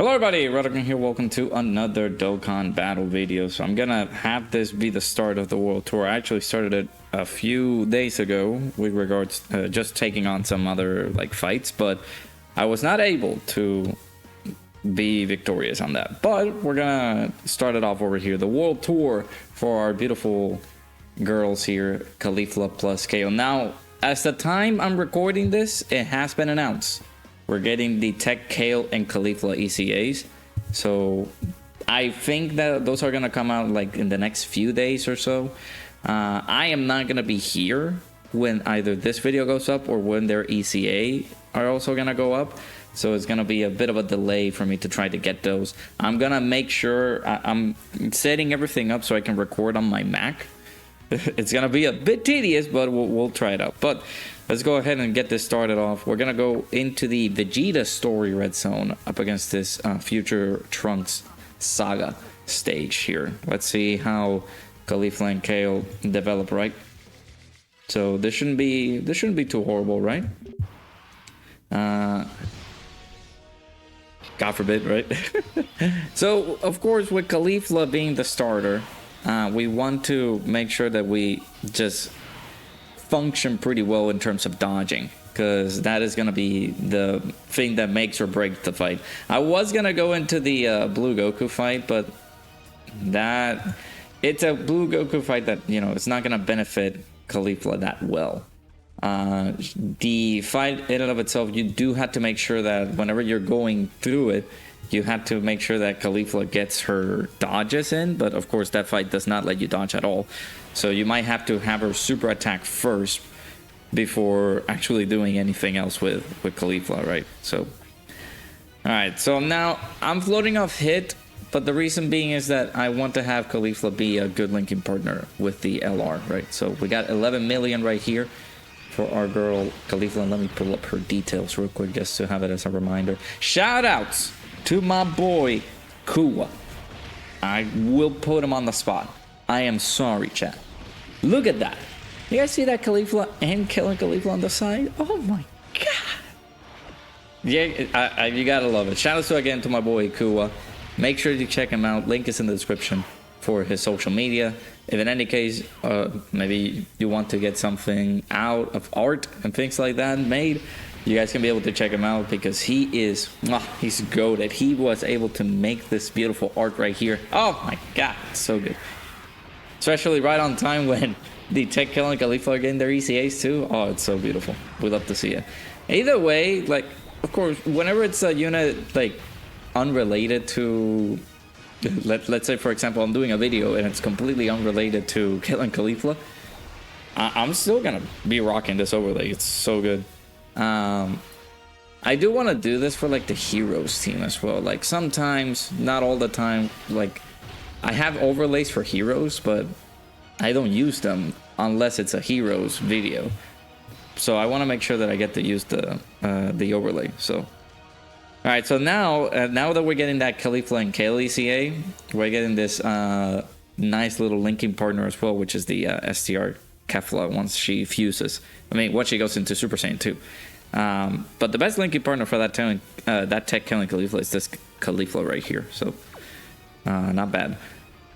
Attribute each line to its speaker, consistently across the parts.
Speaker 1: Hello everybody, Dokkan here, welcome to another Dokkan battle video. So I'm gonna have this be the start of the world tour. I actually started it a few days ago with regards just taking on some other like fights, but I was not able to be victorious on that. But we're gonna start it off over here, the world tour for our beautiful girls here, CAULIFLA plus KO. Now, as the time I'm recording this, it has been announced. We're getting the Tech, Kale, and CAULIFLA ECAs. So I think that those are going to come out like in the next few days or so. I am not going to be here when either this video goes up or when their ECA are also going to go up. So it's going to be a bit of a delay for me to try to get those. I'm going to make sure I'm setting everything up so I can record on my Mac. It's going to be a bit tedious, but we'll try it out. But let's go ahead and get this started off. We're going to go into the Vegeta story red zone up against this future Trunks Saga stage here. Let's see how CAULIFLA and Kale develop, right? So this shouldn't be too horrible, right? God forbid, right? So of course, with CAULIFLA being the starter, we want to make sure that we just function pretty well in terms of dodging, because that is going to be the thing that makes or breaks the fight. I was going to go into the blue Goku fight, but it's a blue Goku fight that, you know, it's not going to benefit CAULIFLA that well. The fight in and of itself, you do have to make sure that whenever you're going through it, you have to make sure that CAULIFLA gets her dodges in, but of course that fight does not let you dodge at all. So you might have to have her super attack first before actually doing anything else with CAULIFLA, right? So, alright, so now I'm floating off hit, but the reason being is that I want to have CAULIFLA be a good linking partner with the LR, right? So we got 11 million right here for our girl CAULIFLA, and let me pull up her details real quick just to have it as a reminder. Shout outs to my boy Kua. I will put him on the spot. I am sorry, chat. Look at that. You guys see that CAULIFLA and killing CAULIFLA on the side? Oh my god. Yeah, you gotta love it. Shout out to again to my boy Kua. Make sure you check him out. Link is in the description for his social media. If in any case, maybe you want to get something out of art and things like that made, you guys can be able to check him out, because he is, he's goated. He was able to make this beautiful art right here. Oh my god, so good. Especially right on time when the Tech, Kale, and CAULIFLA are getting their ECAs too. Oh, it's so beautiful. We love to see it. Either way, like, of course, whenever it's a unit like unrelated to, let's say for example, I'm doing a video and it's completely unrelated to Kale and CAULIFLA, I'm still gonna be rocking this overlay. It's so good. I do want to do this for like the heroes team as well. Like sometimes, not all the time, like I have overlays for heroes, but I don't use them unless it's a heroes video. So I want to make sure that I get to use the overlay. So, all right. So now that we're getting that CAULIFLA and Kale ECA, we're getting this nice little linking partner as well, which is the STR Kefla once she fuses. I mean, once she goes into Super Saiyan 2. But the best linking partner for that Tech, Kale, and CAULIFLA is this CAULIFLA right here. So, not bad.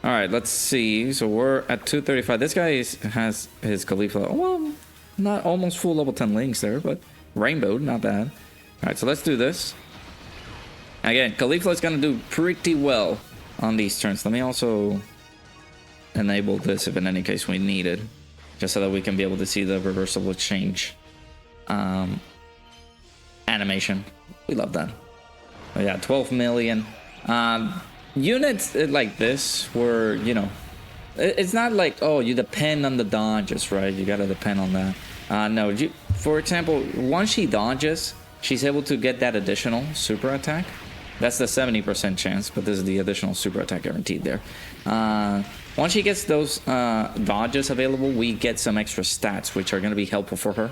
Speaker 1: All right, let's see. So we're at 235. This guy has his CAULIFLA. Well, not almost full level 10 links there, but rainbowed, not bad. All right, so let's do this. Again, CAULIFLA is going to do pretty well on these turns. Let me also enable this if in any case we need it, just so that we can be able to see the reversible change animation. We love that. Oh, yeah, 12 million. Units like this where, you know, it's not like, oh, you depend on the dodges, right? You gotta depend on that. No, for example, once she dodges, she's able to get that additional super attack. That's the 70% chance, but this is the additional super attack guaranteed there. Once she gets those dodges available, we get some extra stats, which are going to be helpful for her.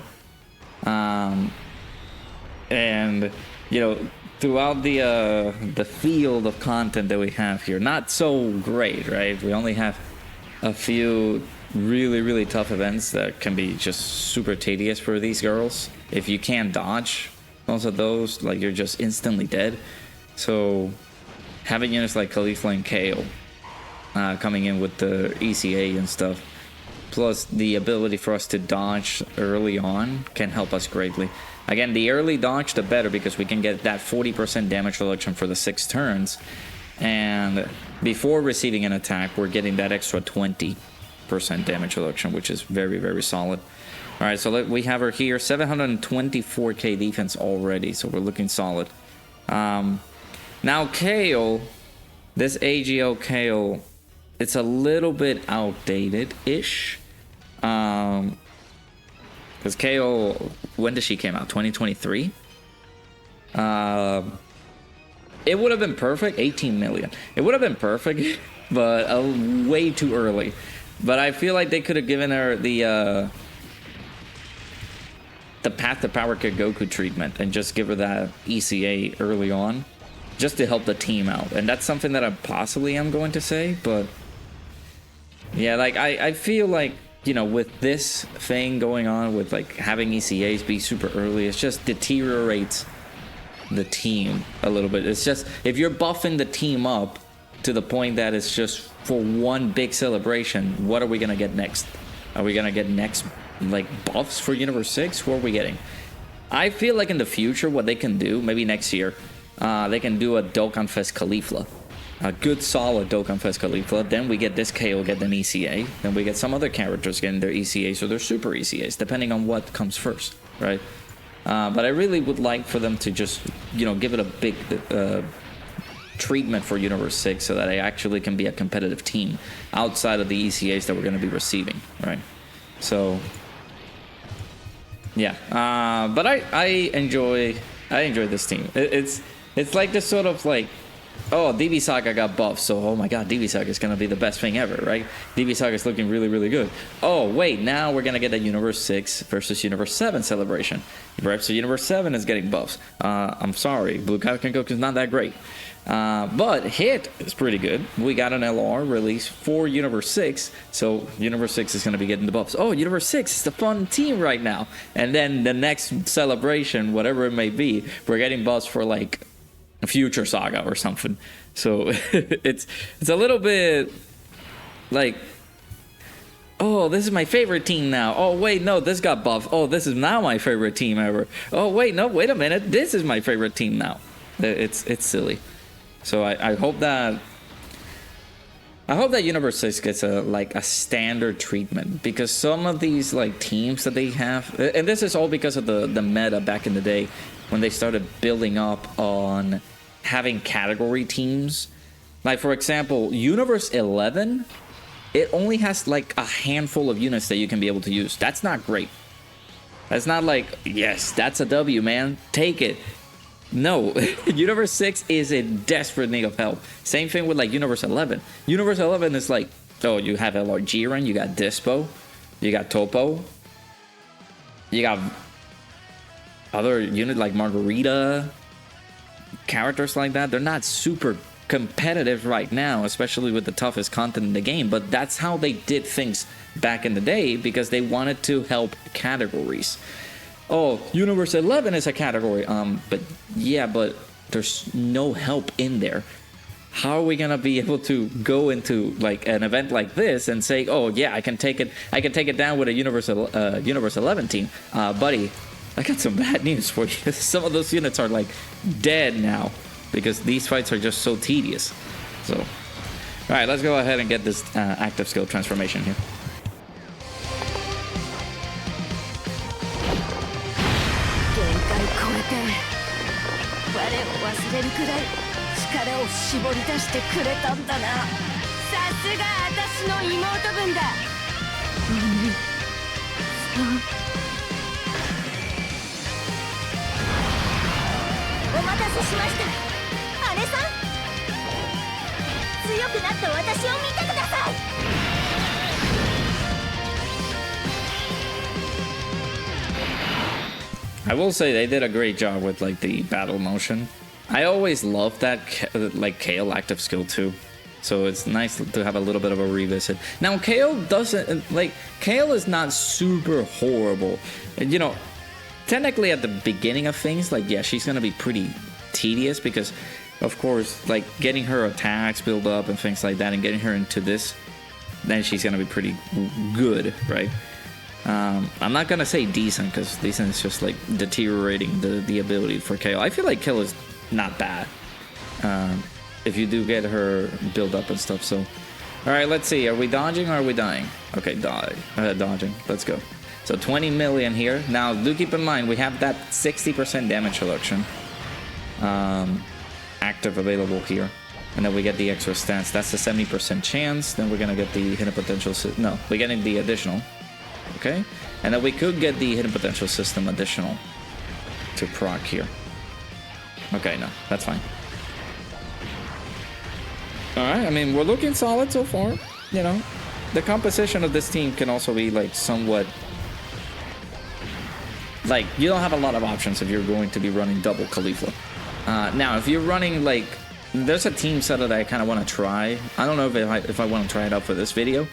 Speaker 1: And, you know, throughout the field of content that we have here, not so great, right? We only have a few really tough events that can be just super tedious for these girls. If you can't dodge most of those, like, you're just instantly dead. So having units like Caulifla and Kale coming in with the ECA and stuff, plus the ability for us to dodge early on, can help us greatly. Again, the early dodge, the better, because we can get that 40% damage reduction for the 6 turns. And before receiving an attack, we're getting that extra 20% damage reduction, which is very, very solid. All right, so we have her here, 724k defense already, so we're looking solid. Now, Kale, this AGL Kale, it's a little bit outdated-ish. Because Kale, when did she came out? 2023? It would have been perfect, 18 million. It would have been perfect, but way too early. But I feel like they could have given her the Path to Power Kid Goku treatment and just give her that ECA early on, just to help the team out. And that's something that I possibly am going to say, but yeah, like I feel like, you know, with this thing going on with like having ECAs be super early, it just deteriorates the team a little bit. It's just, if you're buffing the team up to the point that it's just for one big celebration, what are we gonna get next? Are we gonna get next like buffs for Universe 6? Who are we getting? I feel like in the future what they can do, maybe next year, they can do a Dokkan Fest Caulifla, a good solid Dokkan Fest Caulifla. Then we get this KO get an ECA, then we get some other characters getting their ECAs or their super ECAs, depending on what comes first, right? But I really would like for them to just, you know, give it a big treatment for Universe 6 so that I actually can be a competitive team outside of the ECAs that we're going to be receiving, right? So yeah, but I enjoy this team. It's like this sort of like, oh, DB Saga got buffed, so oh my god, DB Saga is gonna be the best thing ever, right? DB Saga is looking really, really good. Oh wait, now we're gonna get a Universe 6 versus Universe 7 celebration. Perhaps the Universe 7 is getting buffs. I'm sorry, Blue Kaioken Goku is not that great. But Hit is pretty good. We got an LR release for Universe 6, so Universe 6 is going to be getting the buffs. Oh, Universe 6 is the fun team right now. And then the next celebration, whatever it may be, we're getting buffs for like a Future Saga or something. So it's a little bit like, oh, this is my favorite team now. Oh, wait, no, this got buffed. Oh, this is now my favorite team ever. Oh, wait, no, wait a minute. This is my favorite team now. It's silly. So I hope that Universe 6 gets a standard treatment, because some of these like teams that they have, and this is all because of the meta back in the day when they started building up on having category teams. Like for example, Universe 11, it only has like a handful of units that you can be able to use. That's not great. That's not like, yes, that's a W, man. Take it. No, Universe 6 is in desperate need of help. Same thing with like Universe 11. Universe 11 is like, oh, you have LR Jiren, you got Dispo, you got Topo, you got other units like Margarita, characters like that. They're not super competitive right now, especially with the toughest content in the game, but that's how they did things back in the day, because they wanted to help categories. Oh, Universe 11 is a category. But yeah, but there's no help in there. How are we gonna be able to go into like an event like this and say, oh yeah, I can take it down with a Universe 11 team, buddy? I got some bad news for you. Some of those units are like dead now because these fights are just so tedious. So, all right, let's go ahead and get this active skill transformation here. I will say they did a great job with like the battle motion. I always love that like Kale active skill too, so it's nice to have a little bit of a revisit. Now Kale doesn't like, Kale is not super horrible, you know. Technically at the beginning of things, like yeah, she's gonna be pretty tedious because of course, like getting her attacks build up and things like that, and getting her into this, then she's gonna be pretty good, right? I'm not gonna say decent, because decent is just like deteriorating the ability for Kale. I feel like Kale is not bad if you do get her build up and stuff. So, all right, let's see. Are we dodging or are we dying? Okay, dodging. Let's go. So 20 million here. Now, do keep in mind we have that 60% damage reduction active available here, and then we get the extra stance. That's a 70% chance. Then we're gonna get the hidden potential. No, we're getting the additional. Okay, and then we could get the hidden potential system additional to proc here. Okay, no, that's fine. All right, I mean, we're looking solid so far. You know, the composition of this team can also be like somewhat, like, you don't have a lot of options if you're going to be running double Caulifla. Now, if you're running like, there's a team setup that I kind of want to try. I don't know if I want to try it out for this video.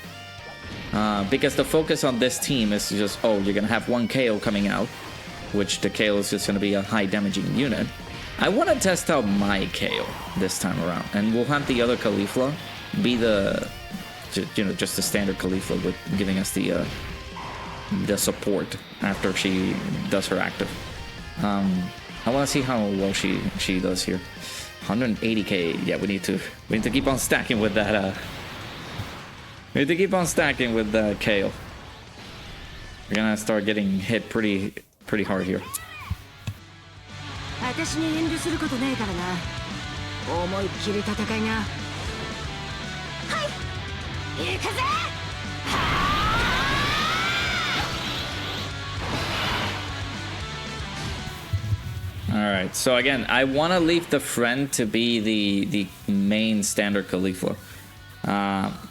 Speaker 1: Because the focus on this team is just, oh, you're going to have one KO coming out, which the KO is just going to be a high damaging unit. I want to test out my KO this time around, and we'll have the other Caulifla be the, you know, just the standard Caulifla with giving us the support after she does her active. I want to see how well she does here. 180k. Yeah, we need to keep on stacking with that. We need to keep on stacking with the Kale. We're gonna start getting hit pretty hard here. Alright, so again, I want to leave the friend to be the main standard Caulifla.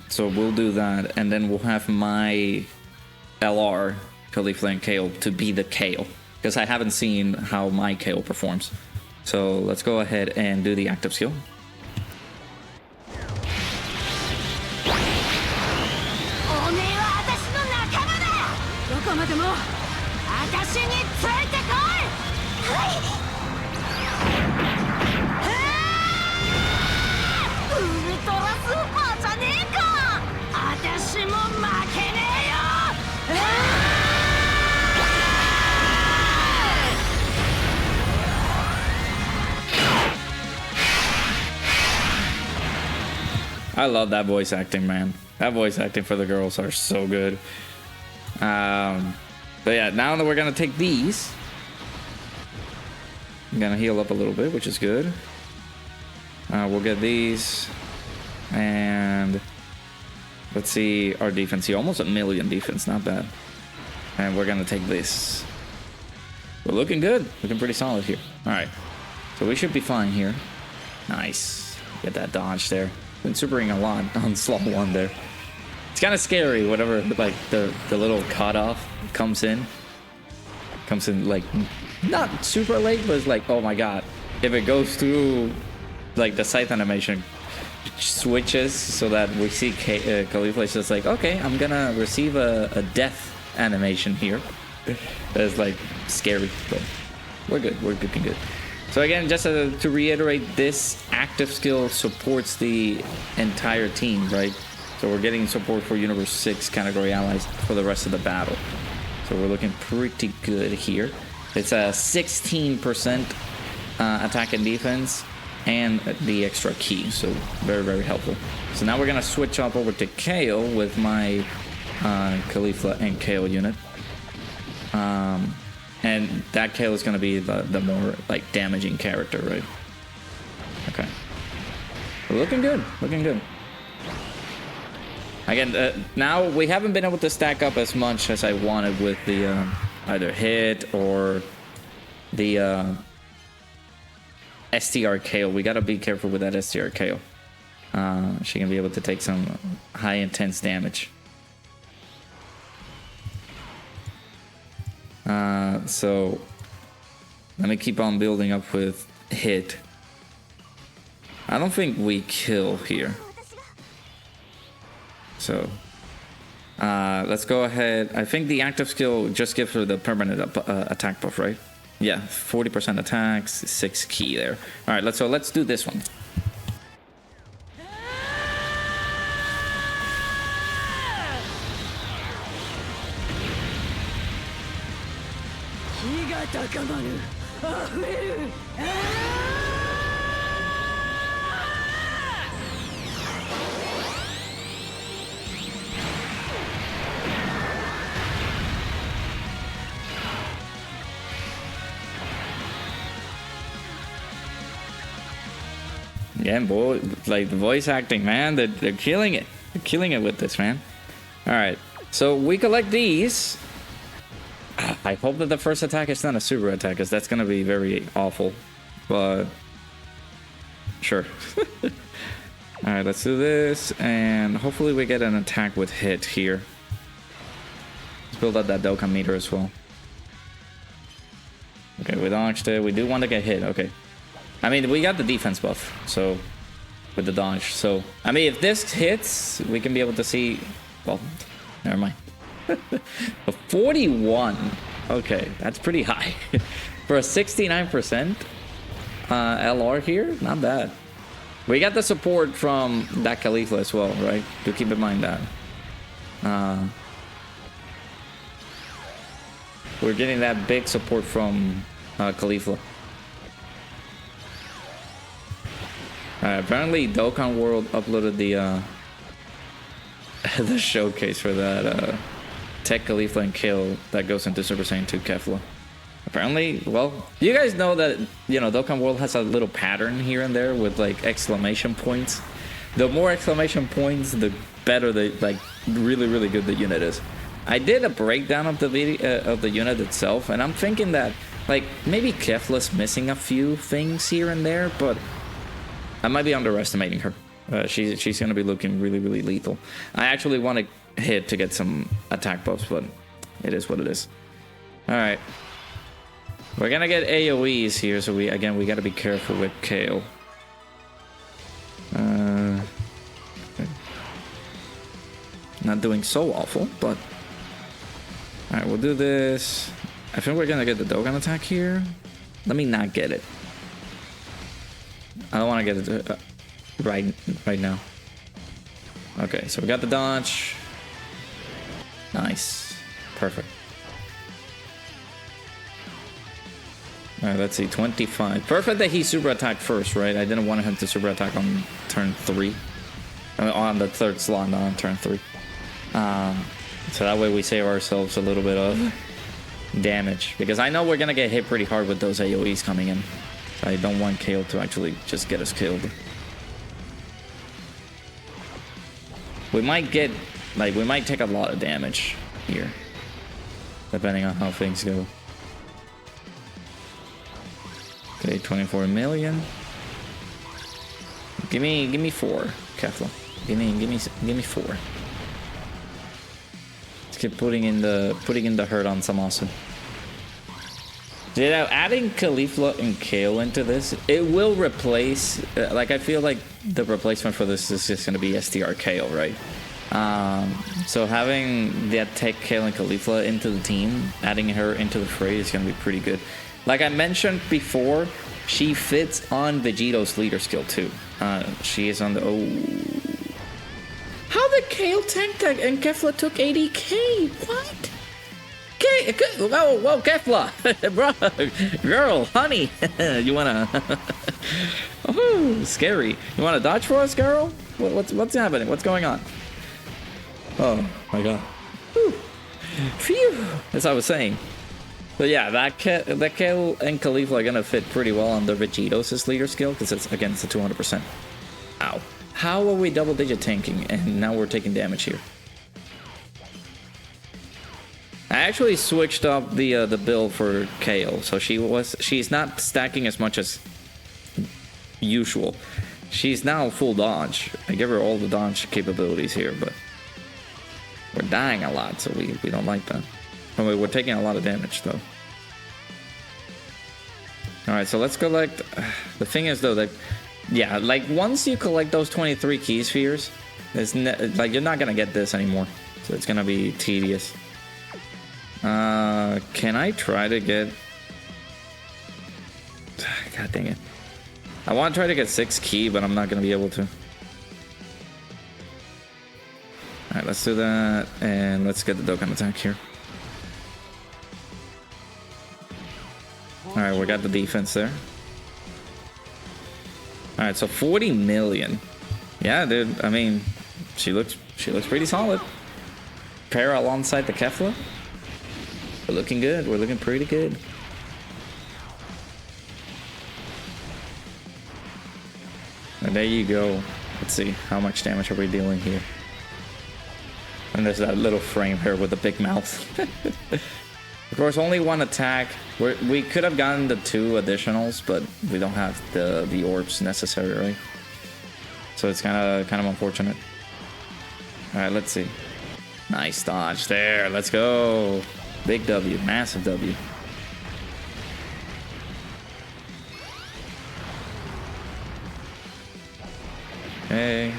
Speaker 1: So we'll do that, and then we'll have my LR, Caulifla and Kale, to be the Kale, because I haven't seen how my Kale performs. So let's go ahead and do the active skill. I love that voice acting, man. That voice acting for the girls are so good. But yeah, now that we're gonna take these, I'm gonna heal up a little bit, which is good. We'll get these, and let's see our defense here. Almost 1 million defense, not bad. And we're gonna take this. We're looking good, looking pretty solid here. All right, so we should be fine here. Nice, get that dodge there. Been supering a lot on slot 1 there. It's kind of scary whenever like the little cutoff comes in like not super late, but it's like, oh my god, if it goes through like the scythe animation switches so that we see Caulifla is just like, okay, I'm gonna receive a death animation here. That's like scary, but we're good, we're looking good. So again, just to reiterate, this active skill supports the entire team, right? So we're getting support for Universe 6 category allies for the rest of the battle. So we're looking pretty good here. It's a 16% attack and defense and the extra key, so very, very helpful. So now we're gonna switch up over to Kale with my Caulifla and Kale unit. And that Kale is going to be the more like damaging character, right? Okay. We're looking good, looking good. Again, now we haven't been able to stack up as much as I wanted with the either hit or the STR Kale. We got to be careful with that STR Kale. She can be able to take some high intense damage. So let me keep on building up with hit. I don't think we kill here. So let's go ahead. I think the active skill just gives her the permanent attack buff, right? Yeah, 40% attacks, 6 key there. All right, let's do this one. Yeah, boy, like the voice acting, man, they're killing it. They're killing it with this, man. All right, so we collect these. I hope that the first attack is not a super attack, because that's gonna be very awful. But sure. All right, let's do this, and hopefully we get an attack with hit here. Let's build up that Dokkan meter as well. Okay, we dodged it. We do want to get hit. Okay. I mean, we got the defense buff, so with the dodge. So, I mean, if this hits, we can be able to see. Well, never mind. A 41. Okay, that's pretty high for a 69% LR here. Not bad. We got the support from that CAULIFLA as well, right? Do keep in mind that. We're getting that big support from CAULIFLA. Apparently Dokkan World uploaded the the showcase for that Tech CAULIFLA and Kill that goes into Super Saiyan 2 Kefla. Apparently, well, you guys know that, you know, Dokkan World has a little pattern here and there with like exclamation points. The more exclamation points, the better the, like, really good the unit is. I did a breakdown of the video of the unit itself, and I'm thinking that like maybe Kefla's missing a few things here and there, but I might be underestimating her. She's going to be looking really lethal. I actually want to hit to get some attack buffs, but it is what it is. All right. We're going to get AoEs here, so we got to be careful with Kale. Okay. Not doing so awful, but... All right, we'll do this. I think we're going to get the Dokkan attack here. Let me not get it. I don't want to get it right now. Okay, so we got the dodge. Nice. Perfect. Alright, let's see. 25. Perfect that he super attacked first, right? I didn't want him to super attack on turn 3. On the third slot, not on turn 3. So that way we save ourselves a little bit of damage. Because I know we're going to get hit pretty hard with those AoEs coming in. I don't want Kale to actually just get us killed. We might get, like, we might take a lot of damage here, depending on how things go. Okay, 24 million. Give me 4, Kefla. Give me 4. Let's keep putting in the hurt on some awesome. Yeah, adding CAULIFLA and Kale into this, it will replace, like, I feel like the replacement for this is just going to be STR Kale, right? So having that Tech Kale and CAULIFLA into the team, adding her into the fray is going to be pretty good. Like I mentioned before, she fits on Vegeta's leader skill too. She is on the... Oh. How the Kale tanked and Kefla took 80k? What? Whoa, Kefla, bro, girl, honey, you wanna? Oh, scary. You wanna dodge for us, girl? What's happening? What's going on? Oh my god. Whew. Phew. As I was saying. But yeah, that Kale and CAULIFLA are gonna fit pretty well on the Vegeta's leader skill because it's against the 200%. Ow. How are we double-digit tanking and now we're taking damage here? I actually switched up the build for Kale, so she's not stacking as much as usual. She's now full dodge. I give her all the dodge capabilities here, but we're dying a lot, so we don't like that. I mean, we're taking a lot of damage though. All right, so let's collect. The thing is though that, yeah, like once you collect those 23 key spheres, like you're not gonna get this anymore, so it's gonna be tedious. Can I try to get God dang it. I want to try to get 6 key, but I'm not going to be able to. Alright, let's do that. And let's get the Dokkan attack here. Alright, we got the defense there. Alright, so 40 million. Yeah, dude. I mean, she looks pretty solid. Pair alongside the Kefla. We're looking good. We're looking pretty good. And there you go. Let's see how much damage are we dealing here. And there's that little frame here with the big mouth. Of course, only 1 attack. We could have gotten the 2 additionals, but we don't have the orbs necessary, right? So it's kind of unfortunate. All right, let's see. Nice dodge there. Let's go. Big W, massive W. Okay.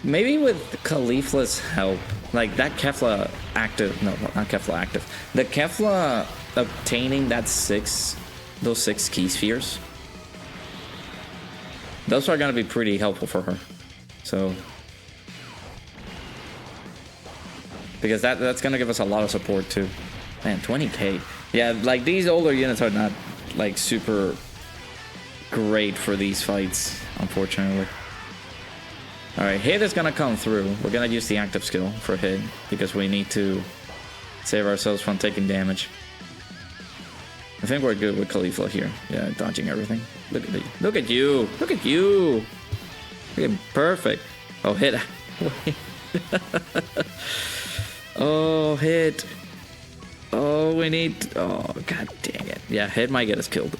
Speaker 1: Maybe with CAULIFLA's help, like that Kefla active, no, not Kefla active. The Kefla obtaining that those 6 key spheres. Those are gonna be pretty helpful for her. So, because that's gonna give us a lot of support too. Man, 20k. Yeah, like these older units are not like super great for these fights, unfortunately. Alright, hit is gonna come through. We're gonna use the active skill for hit because we need to save ourselves from taking damage. I think we're good with CAULIFLA here. Yeah, dodging everything. Look at you. Look at you. Look at you. Look at perfect. Oh, hit. Oh, hit. Oh, we need. Oh, god dang it. Yeah, hit might get us killed.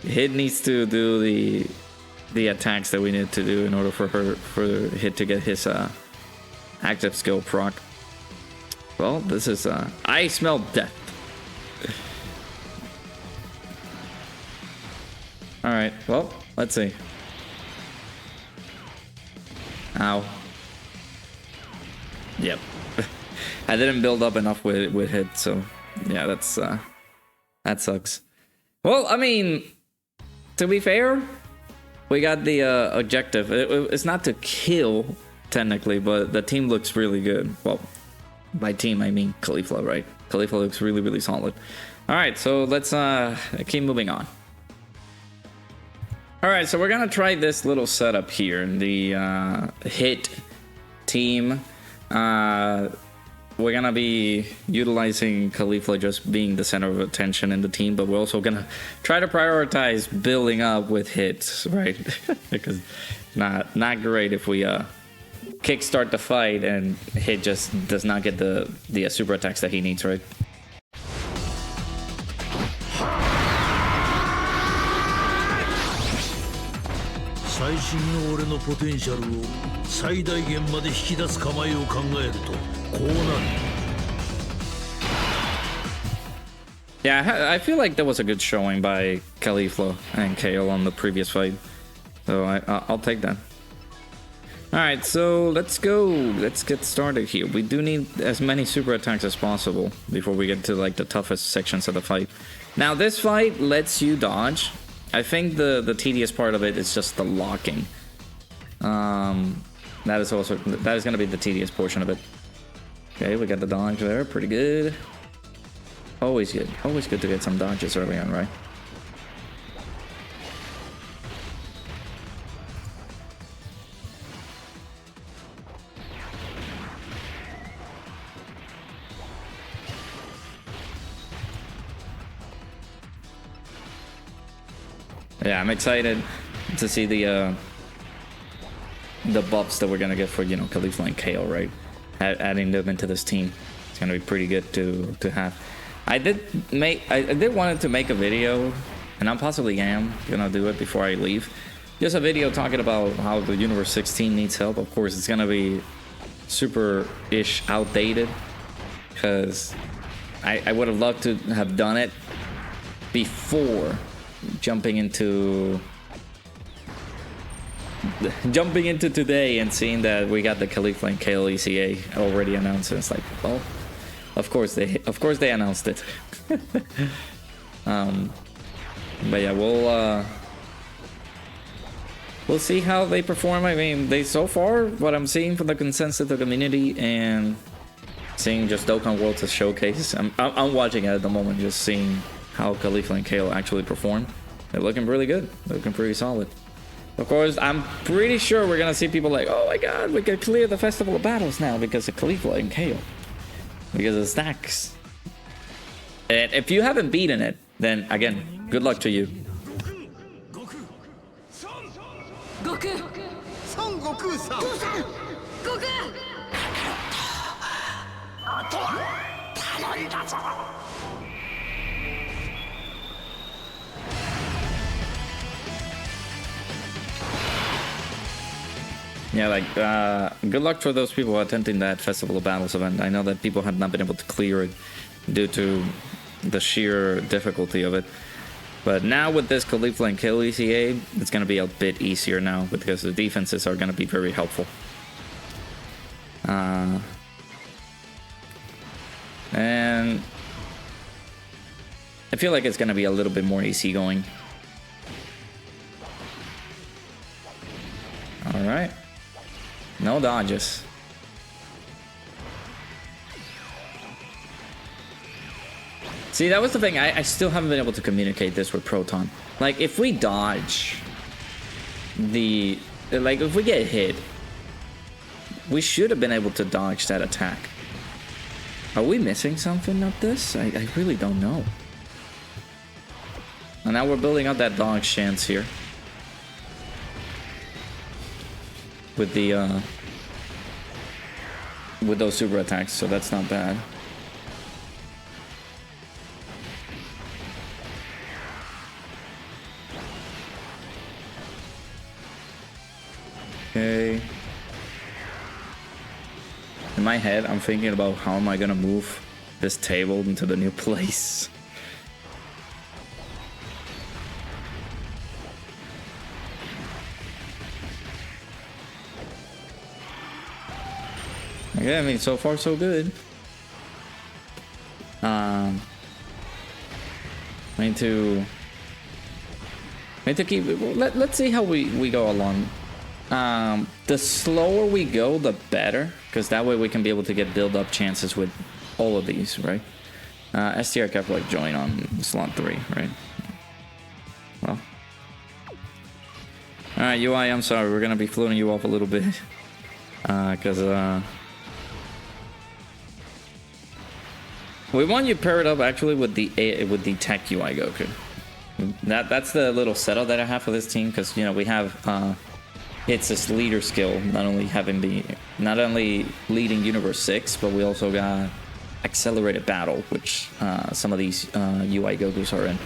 Speaker 1: Hit needs to do the attacks that we need to do in order for hit to get his active skill proc. Well, this is I smell death. All right. Well, let's see. Ow. Yep. I didn't build up enough with hit, so yeah, that's that sucks. Well, I mean, to be fair, we got the objective. It's not to kill, technically, but the team looks really good. Well, by team, I mean CAULIFLA, right? CAULIFLA looks really, really solid. All right, so let's keep moving on. All right, so we're gonna try this little setup here. The hit team. We're gonna be utilizing CAULIFLA just being the center of attention in the team, but we're also gonna try to prioritize building up with hits, right? Because not great if we kickstart the fight and hit just does not get the super attacks that he needs, right? Yeah, I feel like that was a good showing by CAULIFLA and KO on the previous fight, so I'll take that. All right, so let's go. Let's get started here. We do need as many super attacks as possible before we get to like the toughest sections of the fight. Now this fight lets you dodge. I think the tedious part of it is just the locking. That is going to be the tedious portion of it. Okay, we got the dodge there, pretty good. Always good to get some dodges early on, right? Yeah, I'm excited to see the buffs that we're gonna get for, you know, CAULIFLA and KO, right? Adding them into this team, it's gonna be pretty good to have. I did wanted to make a video, and I possibly am gonna do it before I leave. Just a video talking about how the Universe 16 needs help. Of course, it's gonna be super-ish outdated, because I would have loved to have done it before jumping into today and seeing that we got the CAULIFLA and KO ECA already announced. It's like, well, of course they announced it. But yeah, we'll see how they perform. I mean, they so far, what I'm seeing from the consensus of the community and seeing just Dokkan World to showcase, I'm watching it at the moment, just seeing how Caulifla and Kale actually perform. They're looking really good. They're looking pretty solid. Of course, I'm pretty sure we're gonna see people like, oh my god, we can clear the Festival of Battles now because of Caulifla and Kale. Because of stacks. And if you haven't beaten it, then again, good luck to you.
Speaker 2: Goku! Son Goku-san! Goku!
Speaker 1: Yeah, like, good luck for those people attending that Festival of Battles event. I know that people have not been able to clear it due to the sheer difficulty of it. But now with this Caulifla and Kale ECA, it's going to be a bit easier now because the defenses are going to be very helpful. And I feel like it's going to be a little bit more easygoing. Alright. No dodges. See, that was the thing. I still haven't been able to communicate this with Proton. Like, if we dodge the... Like, if we get hit, we should have been able to dodge that attack. Are we missing something of this? I really don't know. And now we're building up that dodge chance here. With the, with those super attacks, so that's not bad. Okay. In my head, I'm thinking about how am I gonna move this table into the new place. Yeah, I mean, so far so good. I need to keep. Let's see how we go along. The slower we go, the better, because that way we can be able to get build-up chances with all of these, right? STR kept like join on slot 3, right? Well, all right, UI. I'm sorry, we're gonna be floating you off a little bit, because we want you paired up actually with the tech UI Goku. That's the little setup that I have for this team, because you know we have it's this leader skill, not only leading Universe 6, but we also got accelerated battle, which some of these UI Gokus are in.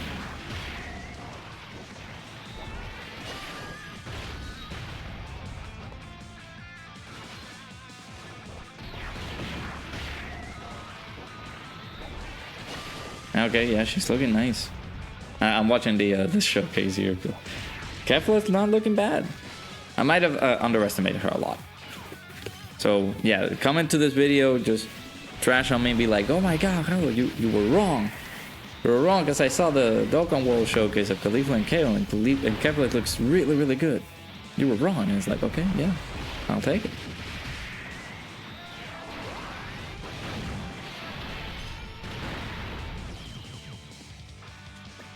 Speaker 1: Okay, yeah, she's looking nice. I'm watching the showcase here. Kefla's not looking bad. I might have underestimated her a lot. So yeah, comment to this video, just trash on me and be like, oh my god, Carlo, you were wrong. You were wrong because I saw the Dokkan World showcase of Caulifla and Kale, and Kefla looks really, really good. You were wrong. And it's like, okay, yeah, I'll take it.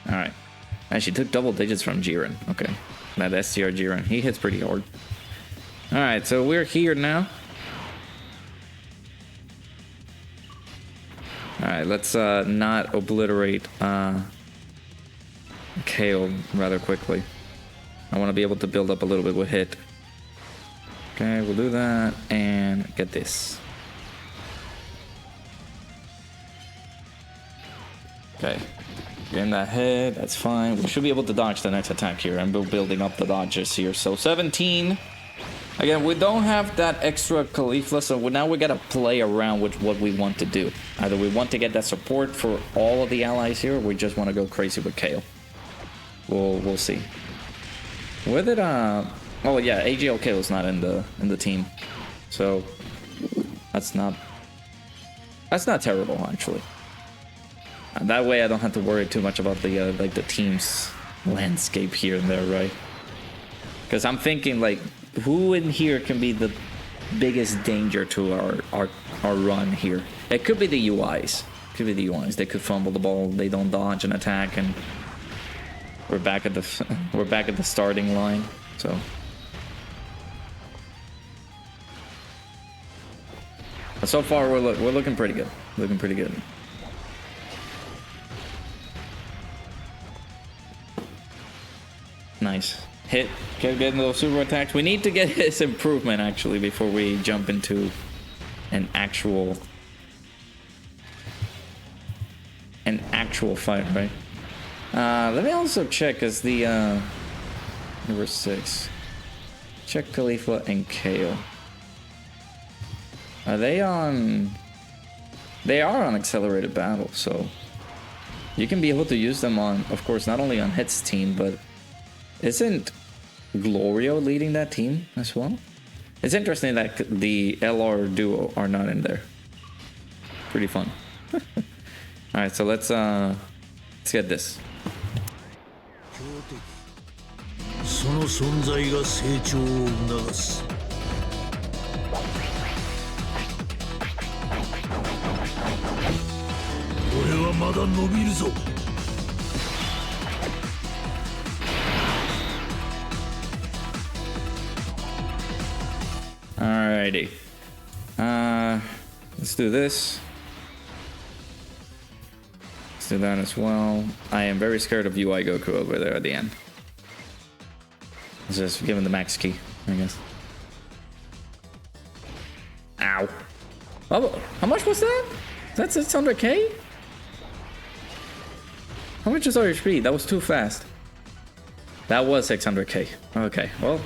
Speaker 1: Alright. And she took double digits from Jiren. Okay. That STR Jiren. He hits pretty hard. Alright, so we're here now. Alright, let's not obliterate Kale rather quickly. I want to be able to build up a little bit with hit. Okay, we'll do that and get this. Okay. In that head, that's fine. We should be able to dodge the next attack here, and we're building up the dodges here. So 17. Again, we don't have that extra Caulifla, so now we gotta play around with what we want to do. Either we want to get that support for all of the allies here, or we just want to go crazy with Kale. We'll see. With it, oh yeah, AGL Kale is not in the team, so that's not terrible actually. That way I don't have to worry too much about the like the team's landscape here and there, right? Because I'm thinking like, who in here can be the biggest danger to our run here? It could be the UIs. Could be the UIs. They could fumble the ball. They don't dodge an attack, and we're back at the starting line. So. But so far we're looking pretty good. Looking pretty good. Nice. Hit. Kept getting those super attacks. We need to get his improvement actually before we jump into an actual fight, right? Let me also check as the number 6. Check CAULIFLA and Kale. Are they on? They are on accelerated battle, so you can be able to use them on, of course, not only on Hit's team, but isn't Glorio leading that team as well? It's interesting that the LR duo are not in there. Pretty fun. All right, so let's get this.
Speaker 3: その存在が成長を促す。俺はまだ伸びるぞ。
Speaker 1: Alrighty. Let's do this. Let's do that as well. I am very scared of UI Goku over there at the end. Let's just give him the max key, I guess. Ow. Oh, how much was that? That's 600k? How much is our speed? That was too fast. That was 600k. Okay, well.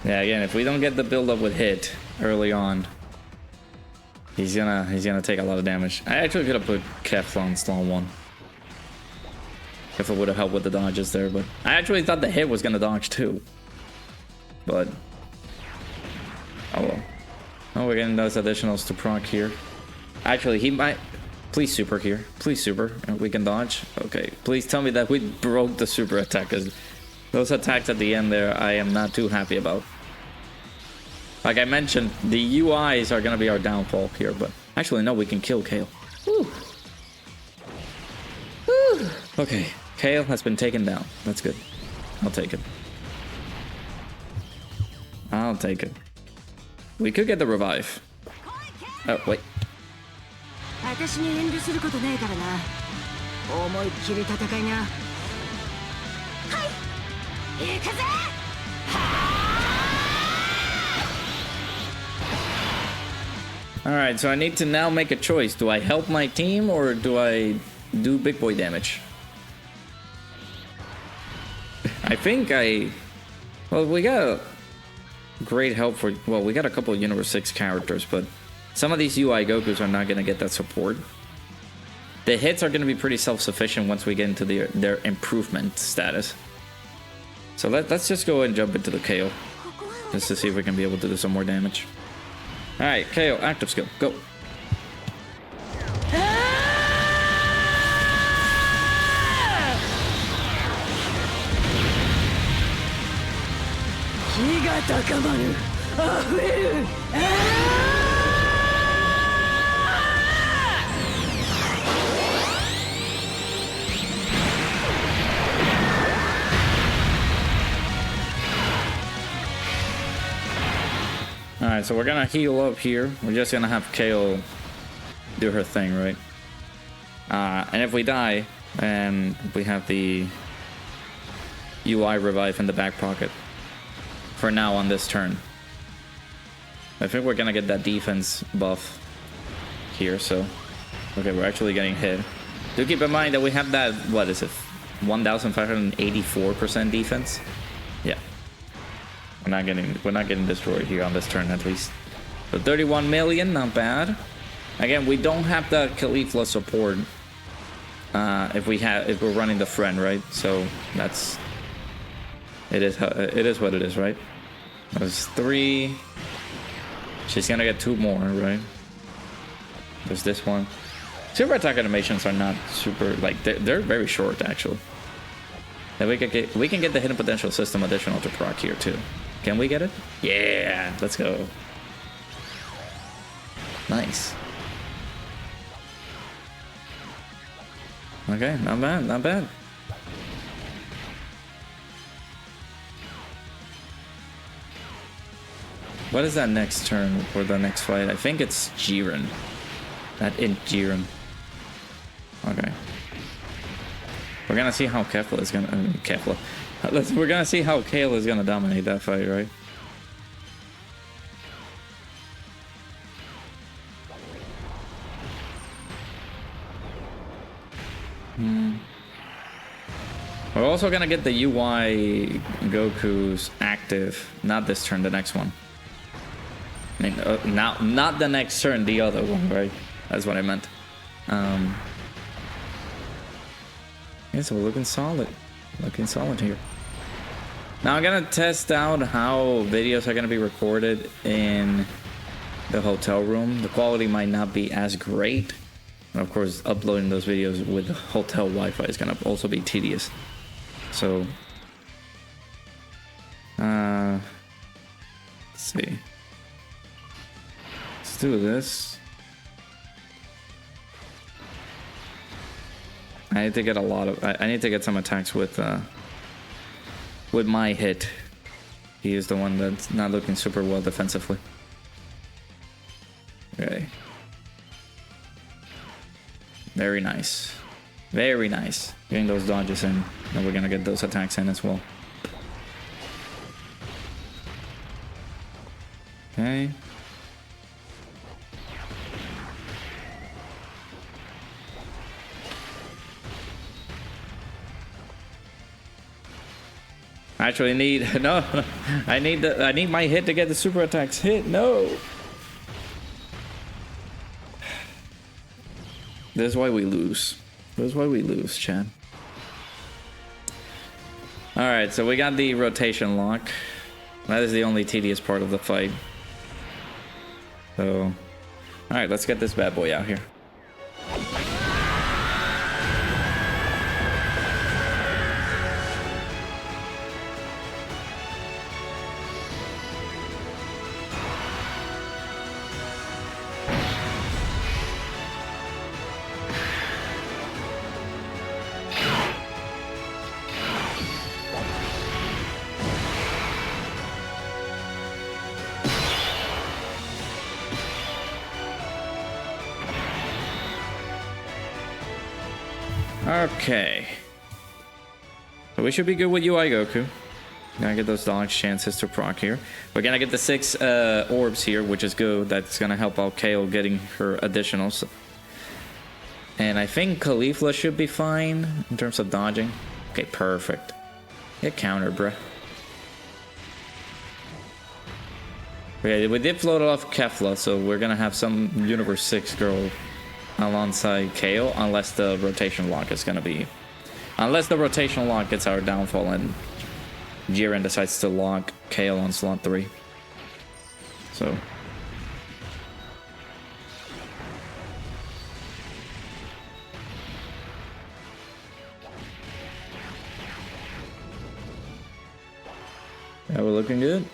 Speaker 1: Yeah, again, if we don't get the build up with Hit early on, he's gonna take a lot of damage. I actually could have put Kefla on stall 1. Kefla would have helped with the dodges there, but I actually thought the Hit was gonna dodge too. But oh well. Oh, we're getting those additionals to proc here. Actually, he might. Please super here. Please super. We can dodge. Okay. Please tell me that we broke the super attack, because those attacks at the end there, I am not too happy about. Like I mentioned, the UIs are going to be our downfall here, but actually, no, we can kill Kale. Woo. Woo. Okay, Kale has been taken down. That's good. I'll take it. I'll take it. We could get the revive. Oh, wait.
Speaker 2: 私に遠慮することねえからな。思いっきり戦いな。はい、行くぜ。
Speaker 1: Alright, so I need to now make a choice. Do I help my team or do I do big boy damage? I think well, we got great help for, well, we got a couple of Universe 6 characters, but some of these UI Gokus are not going to get that support. The hits are going to be pretty self-sufficient once we get into their improvement status. So let's just go and jump into the KO, just to see if we can be able to do some more damage. Alright, KO, active skill, go. Alright, so we're gonna heal up here. We're just gonna have KO do her thing, right? And if we die, and we have the UI revive in the back pocket for now on this turn. I think we're gonna get that defense buff here, so okay, we're actually getting hit. Do keep in mind that we have that, what is it, 1,584% defense? Yeah. We're not getting destroyed here on this turn at least. So 31 million, not bad. Again, we don't have the CAULIFLA support if we're running the friend, right? So it is what it is, right? That was 3. She's gonna get 2 more, right? There's this one. Super attack animations are not super, like, they're very short, actually. And we can get the hidden potential system additional to proc here, too. Can we get it? Yeah, let's go. Nice. Okay, not bad, not bad. What is that next turn for the next fight? I think it's Jiren. That in Jiren. Okay. We're gonna see how Kefla is gonna... Kefla. We're gonna see how Kale is gonna dominate that fight, right? We're also gonna get the UI Goku's active. Not this turn, the next one. I mean, not the next turn, the other one, right? That's what I meant. Yeah, so we're looking solid. Looking solid here. Now I'm gonna test out how videos are gonna be recorded in the hotel room. The quality might not be as great. And of course, uploading those videos with the hotel Wi-Fi is gonna also be tedious. So, let's see. Let's do this. I need to get a lot of. I need to get some attacks with my hit. He is the one that's not looking super well defensively. Okay. Very nice. Very nice. Getting those dodges in, and we're gonna get those attacks in as well. Okay. I actually need no. I need my hit to get the super attacks hit. No. This is why we lose. This is why we lose, Chad. Alright, so we got the rotation lock. That is the only tedious part of the fight. So, alright, let's get this bad boy out here. Okay. So we should be good with UI Goku. Gonna get those dodge chances to proc here. We're gonna get the 6 orbs here, which is good. That's gonna help out Kale getting her additionals. And I think Caulifla should be fine in terms of dodging. Okay, perfect. Get counter, bruh. Okay, we did float off Kefla, so we're gonna have some Universe 6 girl alongside Kale, unless the rotation lock is gonna be... Unless the rotation lock gets our downfall and Jiren decides to lock Kale on slot 3. So... yeah, we're looking good.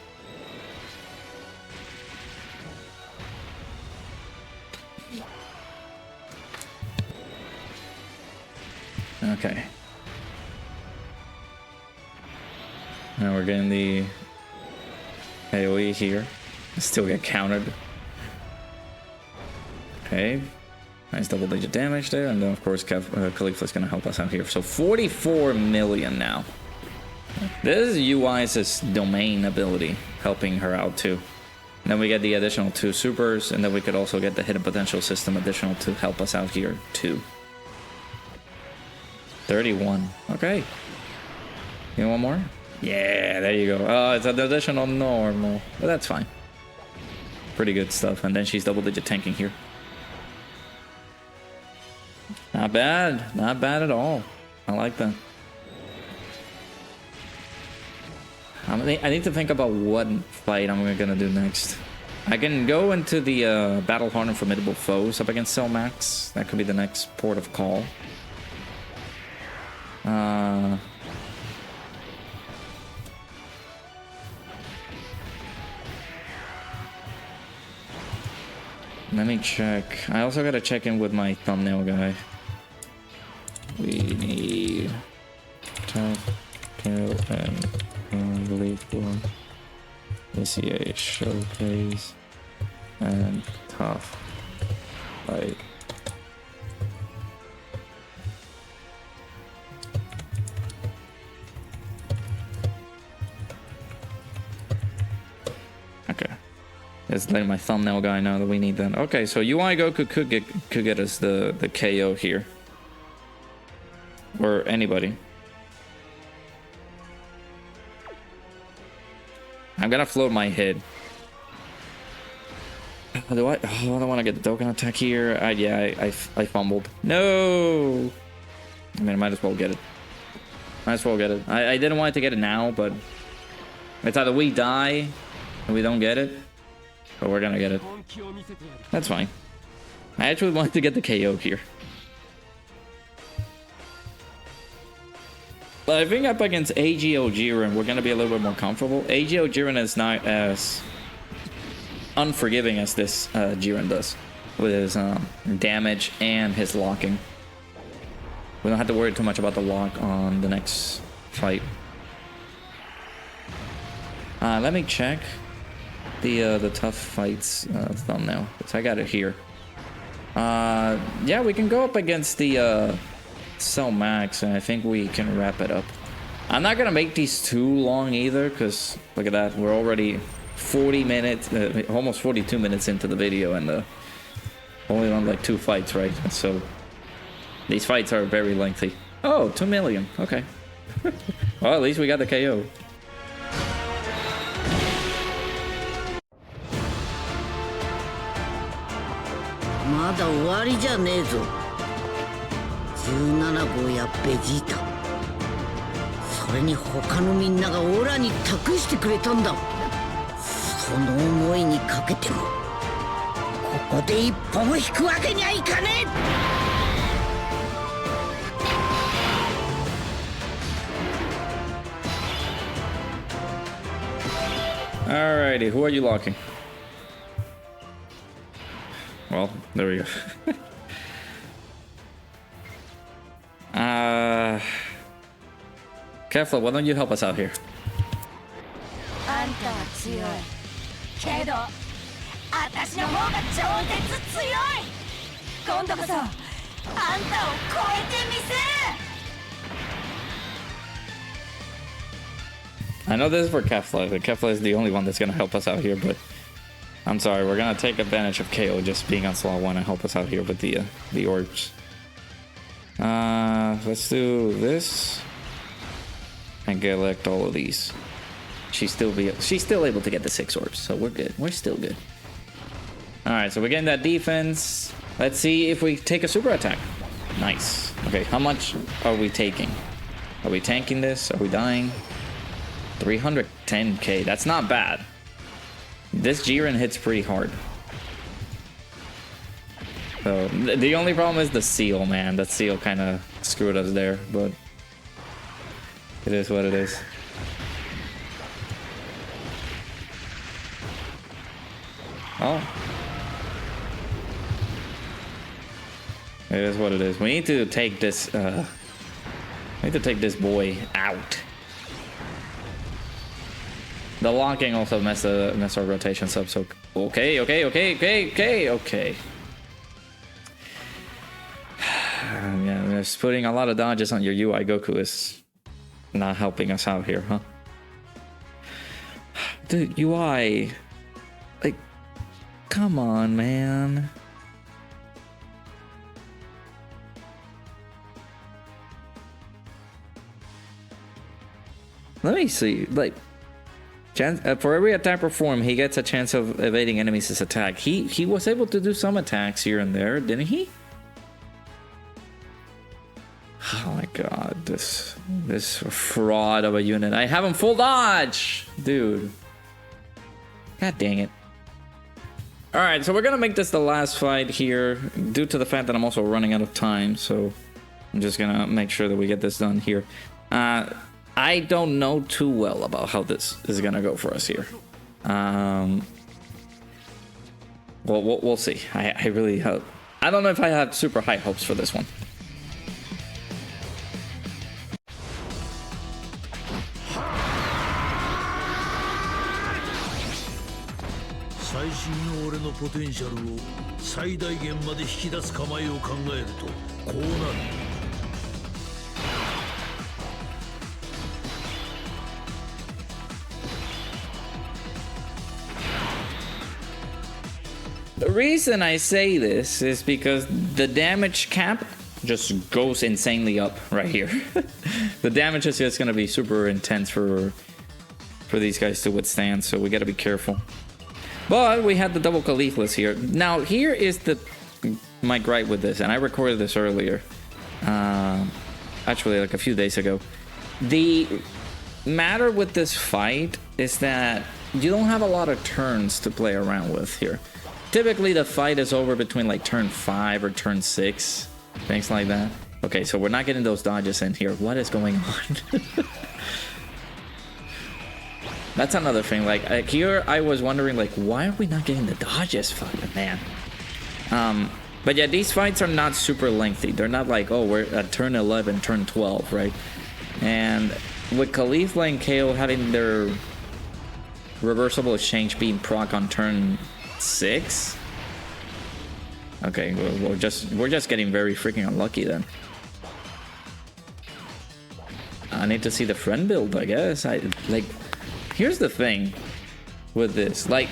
Speaker 1: Okay. Now we're getting the AoE here. Still get countered. Okay. Nice double digit damage there. And then of course Caulifla is going to help us out here. So 44 million now. This is UI's domain ability helping her out too. And then we get the additional 2 supers. And then we could also get the hidden potential system additional to help us out here too. 31. Okay. You want more? Yeah, there you go. Oh, it's an additional normal. But that's fine. Pretty good stuff. And then she's double digit tanking here. Not bad. Not bad at all. I like that. I need to think about what fight I'm gonna do next. I can go into the Battle Hardened Formidable Foes up against Cell Max. That could be the next port of call. Let me check. I also gotta check in with my thumbnail guy. We need tough kill and lead one. ACA showcase and tough fight. Okay. Just letting my thumbnail guy know that we need that. Okay, so UI Goku could get us the KO here. Or anybody. I'm gonna float my head. Do I? Oh, I don't want to get the Dokkan attack here. Yeah, I fumbled. No. I mean, I might as well get it. Might as well get it. I didn't want to get it now, but it's either we die and we don't get it, but we're gonna get it. That's fine. I actually wanted to get the KO here. But I think up against AGO Jiren, we're going to be a little bit more comfortable. AGO Jiren is not as unforgiving as this Jiren does with his damage and his locking. We don't have to worry too much about the lock on the next fight. Let me check the tough fights thumbnail. So I got it here. Yeah, we can go up against the Cell Max, and I think we can wrap it up. I'm not gonna make these too long either, because look at that, we're already 40 minutes, almost 42 minutes into the video, and only on like 2 fights, right? So these fights are very lengthy. Oh, 2 million. Okay. Well, at least we got the KO.
Speaker 2: Not 17号やベジータ、それに他のみんながオラに託してくれたんだ。その思いにかけてもここで一歩も引くわけにはいかね
Speaker 1: え。Alrighty, who are you locking? Well, there we go. Kefla, why don't you help us out here? I know this is for Kefla. Kefla is the only one that's gonna help us out here, but I'm sorry, we're gonna take advantage of KO just being on slot 1 and help us out here with the orbs. Let's do this and collect all of these. She's still able to get the 6 orbs, so we're good. We're still good. All right, so we're getting that defense. Let's see if we take a super attack. Nice. Okay, how much are we taking? Are we tanking this? Are we dying? 310k. That's not bad. This Jiren hits pretty hard. So the only problem is the seal, man. That seal kind of screwed us there, but it is what it is. Oh. It is what it is. We need to take this boy out. The locking also messed our rotations up, so okay. Yeah, just putting a lot of dodges on your UI Goku is not helping us out here, huh? Dude, UI, like, come on, man. Let me see, like, for every attack performed, he gets a chance of evading enemies' attack. He was able to do some attacks here and there, didn't he? Oh my god, this fraud of a unit. I have him full dodge! Dude. God dang it. Alright, so we're gonna make this the last fight here, due to the fact that I'm also running out of time, so I'm just gonna make sure that we get this done here. I don't know too well about how this is gonna go for us here. Well, we'll see. I really hope. I don't know if I have super high hopes for this one. The reason I say this is because the damage cap just goes insanely up right here. The damage is just going to be super intense for these guys to withstand, so we got to be careful. But we had the double Cauliflas here. Now, here is my gripe with this, and I recorded this earlier. Actually, like a few days ago. The matter with this fight is that you don't have a lot of turns to play around with here. Typically, the fight is over between like turn 5 or turn 6, things like that. Okay, so we're not getting those dodges in here. What is going on? That's another thing. Like here, I was wondering, like, why are we not getting the dodges? Fucking man. But yeah, these fights are not super lengthy. They're not like, oh, we're at turn 11, turn 12, right? And with Caulifla and Kale having their reversible exchange being proc on turn 6. Okay, we're just getting very freaking unlucky then. I need to see the friend build, I guess. Here's the thing with this, like,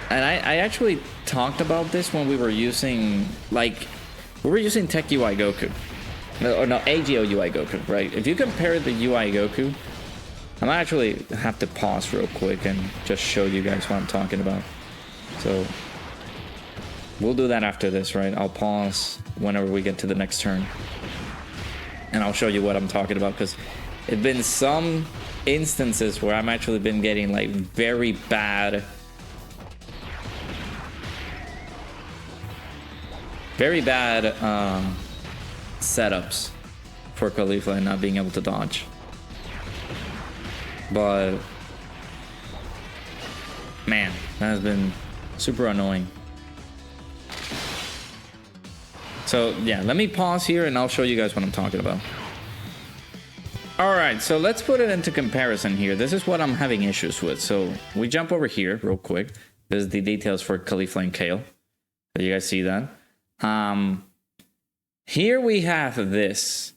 Speaker 1: and I actually talked about this when we were using, like, we were using Tech UI Goku, or no, AGO UI Goku, right? If you compare the UI Goku, I might actually have to pause real quick and just show you guys what I'm talking about. So we'll do that after this, right? I'll pause whenever we get to the next turn, and I'll show you what I'm talking about, because it's been some instances where I'm actually been getting like very bad setups for Caulifla and not being able to dodge. But man, that has been super annoying. So yeah, let me pause here and I'll show you guys what I'm talking about. Alright, so let's put it into comparison here. This is what I'm having issues with. So we jump over here real quick. This is the details for Caulifla and Kale. Do you guys see that? Here we have this,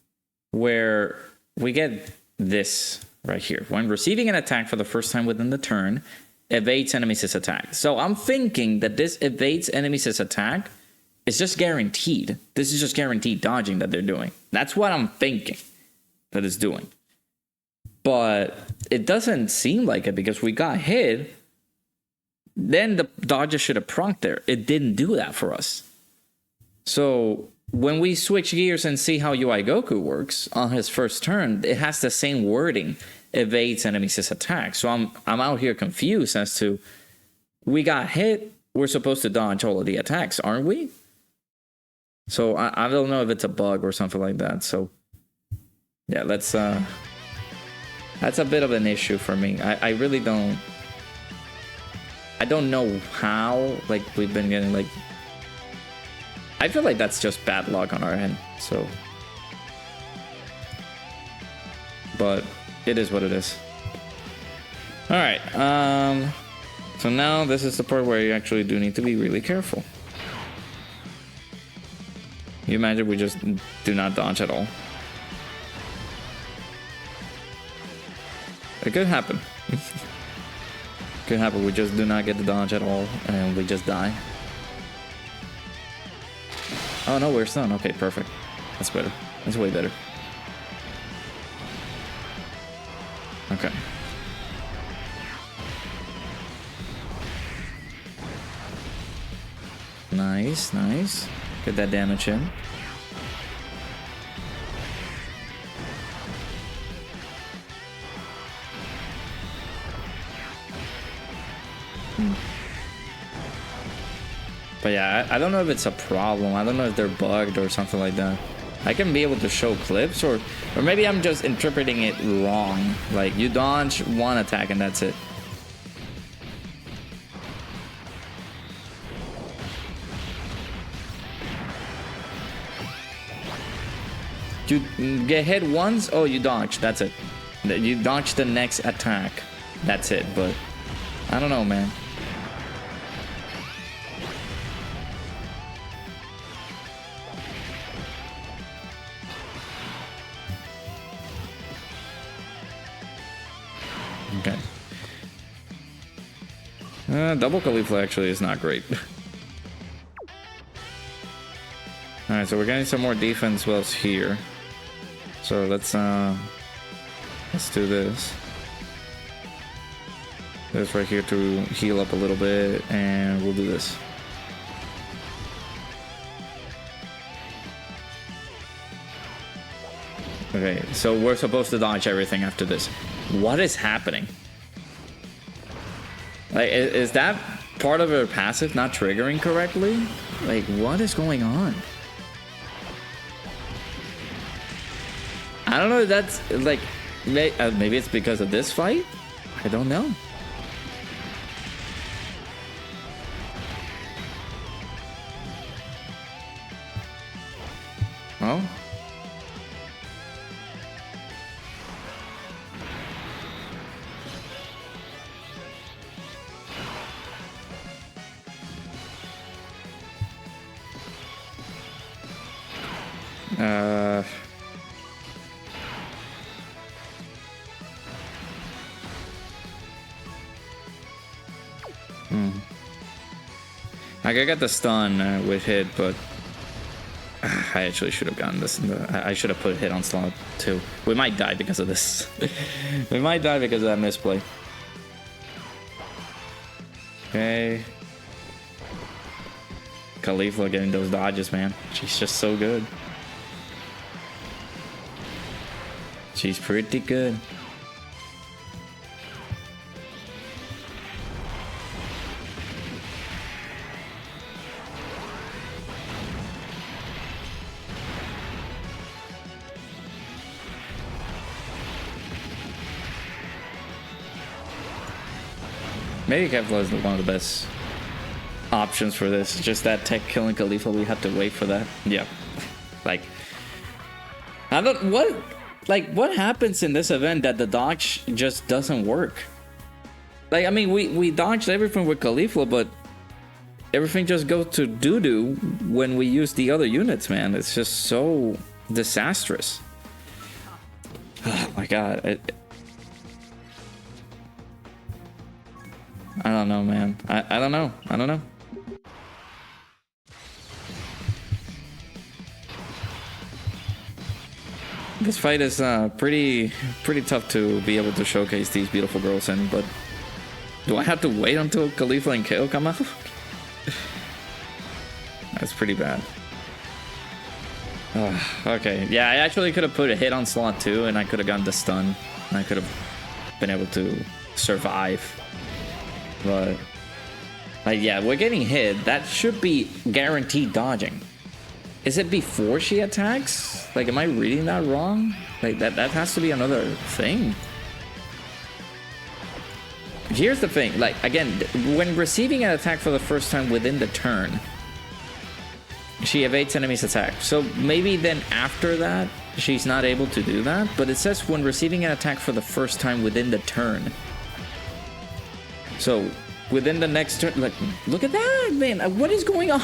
Speaker 1: where we get this right here. When receiving an attack for the first time within the turn, evades enemies' attack. So I'm thinking that this evades enemies' attack is just guaranteed. This is just guaranteed dodging that they're doing. That's what I'm thinking that it's doing. But it doesn't seem like it, because we got hit. Then the dodges should have procced there. It didn't do that for us. So when we switch gears and see how UI Goku works on his first turn, it has the same wording, evades enemies' attack. So I'm out here confused as to, we got hit, we're supposed to dodge all of the attacks, aren't we? So I don't know if it's a bug or something like that. So yeah, that's a bit of an issue for me. I really don't, I don't know how, like, we've been getting, like, I feel like that's just bad luck on our end, so. But it is what it is. Alright, so now this is the part where you actually do need to be really careful. You imagine we just do not dodge at all. It could happen. Could happen, we just do not get the dodge at all, and we just die. Oh no, we're stunned. Okay, perfect. That's better. That's way better. Okay. Nice, nice. Get that damage in. But yeah, I don't know if it's a problem. I don't know if they're bugged or something like that. I can be able to show clips, or maybe I'm just interpreting it wrong. Like, you dodge one attack and that's it. You get hit once, oh, you dodge, that's it. You dodge the next attack, that's it. But I don't know, man. Okay. Double Caulifla actually is not great. Alright, so we're getting some more defense wells here. So let's do this. This right here to heal up a little bit, and we'll do this. Okay, so we're supposed to dodge everything after this. What is happening? Like, is that part of her passive not triggering correctly? Like, what is going on? I don't know if that's, like, maybe it's because of this fight? I don't know. Oh? I got the stun with hit, but I actually should have gotten this. I should have put hit on slot too. We might die because of this. We might die because of that misplay. Okay. Caulifla getting those dodges, man. She's just so good. She's pretty good. Maybe Kevlar is one of the best options for this. Just that tech killing Caulifla, we have to wait for that. Yeah. Like, I don't, what happens in this event that the dodge just doesn't work? Like, I mean, we dodged everything with Caulifla, but everything just goes to doo-doo when we use the other units, man. It's just so disastrous. Oh my god. I don't know, man. I don't know. I don't know. This fight is pretty tough to be able to showcase these beautiful girls in, but do I have to wait until Caulifla and KO come out? That's pretty bad. Okay, yeah, I actually could have put a hit on slot too, and I could have gotten the stun. And I could have been able to survive. But, like, yeah, we're getting hit. That should be guaranteed dodging. Is it before she attacks? Like, am I reading that wrong? Like, that has to be another thing. Here's the thing. Like, again, when receiving an attack for the first time within the turn, she evades enemy's attack. So maybe then after that, she's not able to do that. But it says when receiving an attack for the first time within the turn. So, within the next turn, like, look at that, man. What is going on?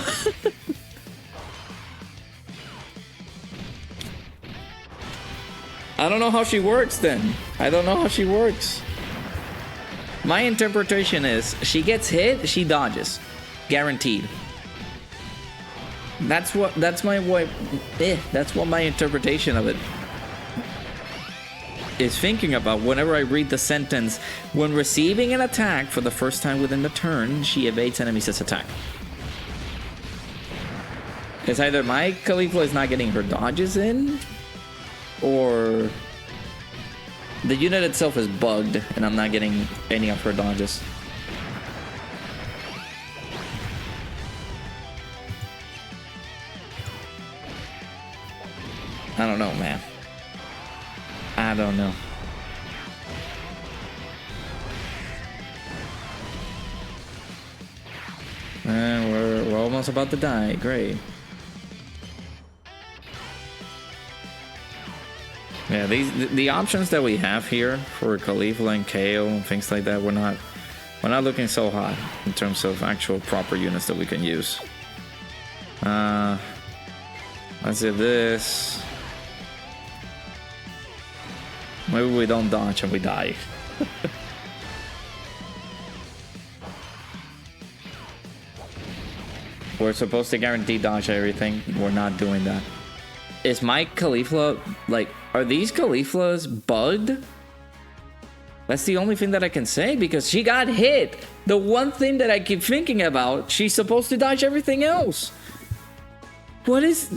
Speaker 1: I don't know how she works then. I don't know how she works. My interpretation is she gets hit, she dodges. Guaranteed. That's what my interpretation of it is thinking about whenever I read the sentence, when receiving an attack for the first time within the turn, she evades enemy's attack. It's either my Caulifla is not getting her dodges in, or the unit itself is bugged and I'm not getting any of her dodges. don't know. And we're almost about to die. Great. Yeah, the options that we have here for Caulifla and KO and things like that, we're not looking so hot in terms of actual proper units that we can use. Let's do this. Maybe we don't dodge and we die. We're supposed to guarantee dodge everything. We're not doing that. Is my Caulifla, like, are these Cauliflas bugged? That's the only thing that I can say, because she got hit. The one thing that I keep thinking about, she's supposed to dodge everything else. What is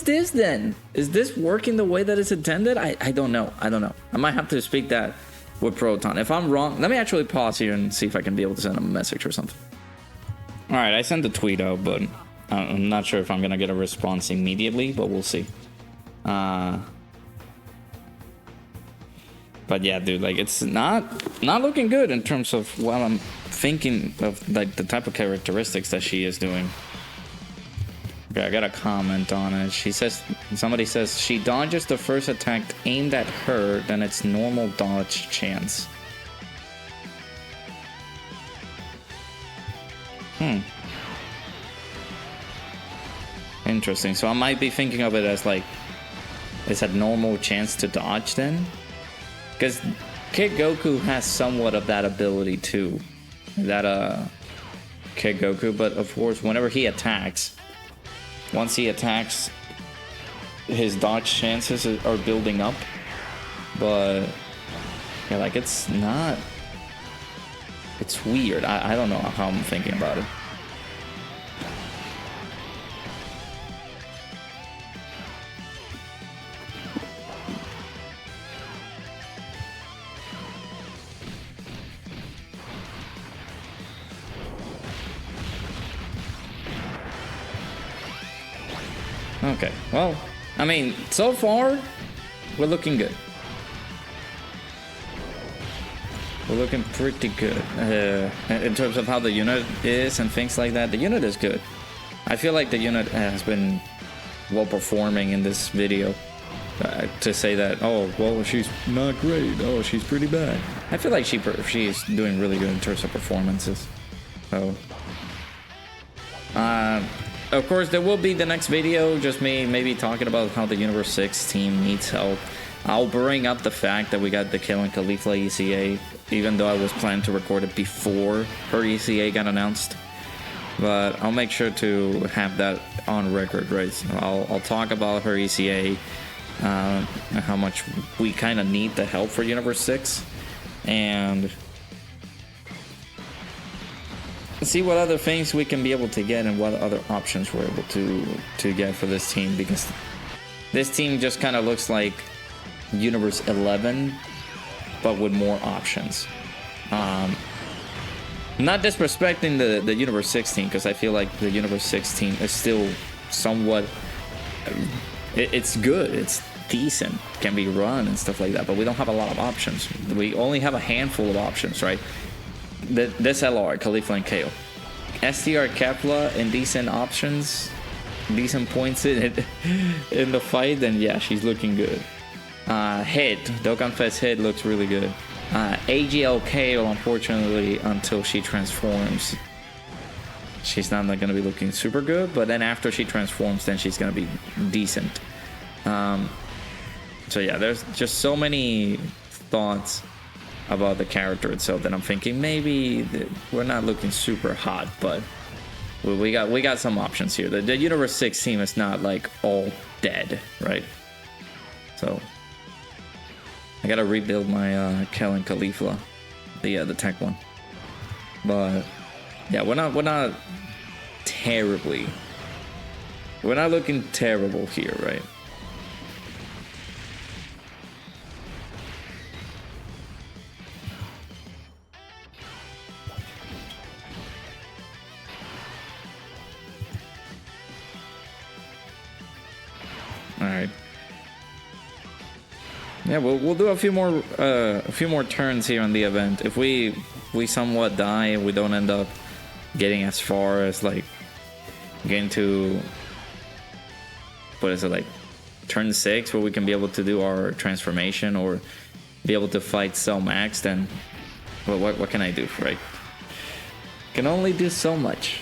Speaker 1: this then? Is this working the way that it's intended? I don't know. I might have to speak that with Proton. If I'm wrong, let me actually pause here and see if I can be able to send him a message or something. All right, I sent the tweet out, but I'm not sure if I'm gonna get a response immediately, but we'll see. But yeah, dude, like, it's not looking good in terms of what I'm thinking of, like, the type of characteristics that she is doing. Okay, I got a comment on it. Somebody says she dodges the first attack aimed at her, then it's normal dodge chance. Interesting. So I might be thinking of it as, like, it's a normal chance to dodge then? Because Kid Goku has somewhat of that ability too. Kid Goku, but of course, whenever he attacks, once he attacks, his dodge chances are building up. But yeah, like, it's weird. I don't know how I'm thinking about it. Okay, well, I mean, so far, we're looking good. We're looking pretty good. In terms of how the unit is and things like that, the unit is good. I feel like the unit has been well performing in this video. To say that, oh, well, she's not great, oh, she's pretty bad. I feel like she's doing really good in terms of performances. So, of course, there will be the next video, just me maybe talking about how the Universe 6 team needs help. I'll bring up the fact that we got the Kill and Caulifla ECA, even though I was planning to record it before her ECA got announced. But I'll make sure to have that on record, right? So I'll talk about her ECA, how much we kind of need the help for Universe 6, and see what other things we can be able to get and what other options we're able to get for this team, because this team just kind of looks like Universe 11 but with more options. Not disrespecting the Universe 16, because I feel like the Universe 16 is still somewhat, it's good, it's decent, can be run and stuff like that, but we don't have a lot of options. We only have a handful of options, right? This LR, Caulifla and KO. STR Kepler and decent options, decent points in the fight, then yeah, she's looking good. Hit, Dokkan Fest hit looks really good. AGL KO, unfortunately, until she transforms, she's not going to be looking super good, but then after she transforms, then she's going to be decent. So yeah, there's just so many thoughts about the character itself that I'm thinking maybe we're not looking super hot, but we got some options here. The Universe 6 team is not like all dead, right? So I gotta rebuild my Kel and Caulifla, the tech one. But yeah, we're not looking terrible here, right? Alright. Yeah, we'll do a few more turns here on the event. If we somewhat die, we don't end up getting as far as like getting to, what is it, like turn 6, where we can be able to do our transformation or be able to fight Cell Max, then what can I do, right? Can only do so much.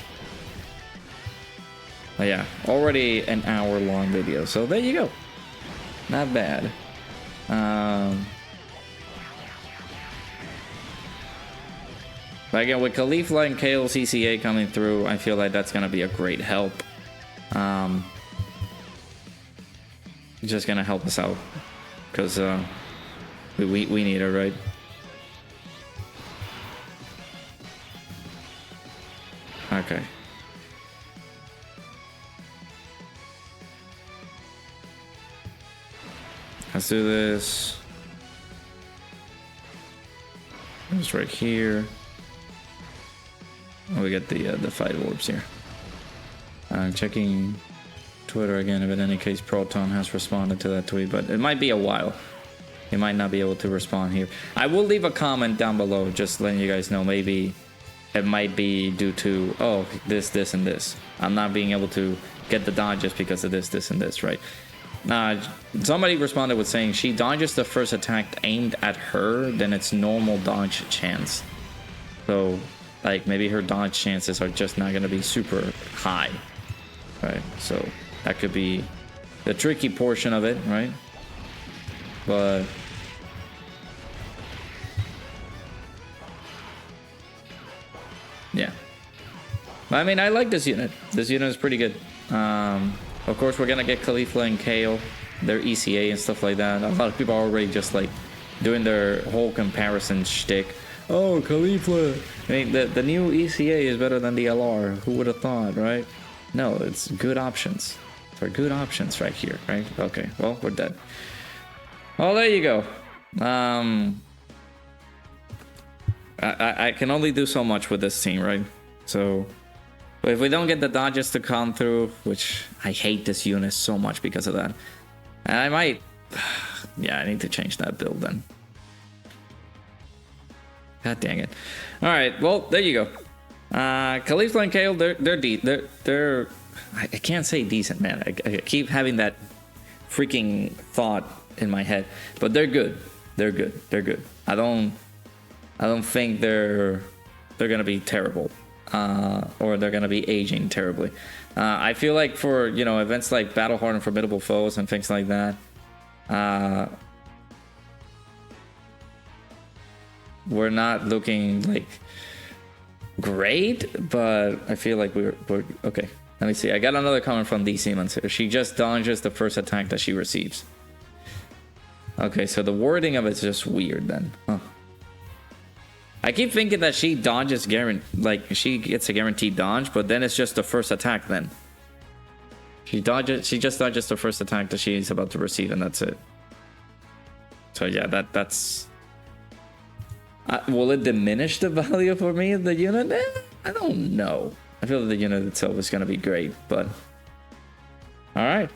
Speaker 1: But yeah, already an hour-long video, so there you go. Not bad. But again, with Caulifla and Kale CCA coming through, I feel like that's gonna be a great help. It's just gonna help us out because we need it, right? Okay. Let's do this. It's right here. Oh, we get the fight orbs here. I'm checking Twitter again if in any case Proton has responded to that tweet, but it might be a while. He might not be able to respond here. I will leave a comment down below just letting you guys know maybe it might be due to, oh, this, and this. I'm not being able to get the dodge just because of this, and this, right? Somebody responded with saying she dodges the first attack aimed at her, then it's normal dodge chance. So, like, maybe her dodge chances are just not going to be super high, right? So that could be the tricky portion of it, right? But yeah, I mean, I like this unit. This unit is pretty good. Of course, we're gonna get Caulifla and Kale, their ECA and stuff like that. A lot of people are already just like doing their whole comparison shtick. Oh, Caulifla! I mean, the new ECA is better than the LR. Who would have thought, right? No, it's good options. They're good options right here, right? Okay, well, we're dead. Well, there you go. I can only do so much with this team, right? So if we don't get the dodges to come through, which I hate this unit so much because of that, and I might, yeah, I need to change that build then. God dang it! All right, well, there you go. Caulifla and Kale, they're I can't say decent, man. I keep having that freaking thought in my head, but they're good. They're good. They're good. I don't think they're gonna be terrible, or they're gonna be aging terribly. I feel like for, you know, events like Battle Hard and Formidable Foes and things like that, we're not looking like great, but I feel like we're okay. Let me see. I got another comment from D. Siemens here. She just dodges the first attack that she receives. Okay, so the wording of it's just weird then. Huh. I keep thinking that she dodges like she gets a guaranteed dodge, but then it's just the first attack then. She just dodges the first attack that she's about to receive, and that's it. So yeah, that's will it diminish the value for me of the unit? I don't know. I feel that the unit itself is going to be great, but all right.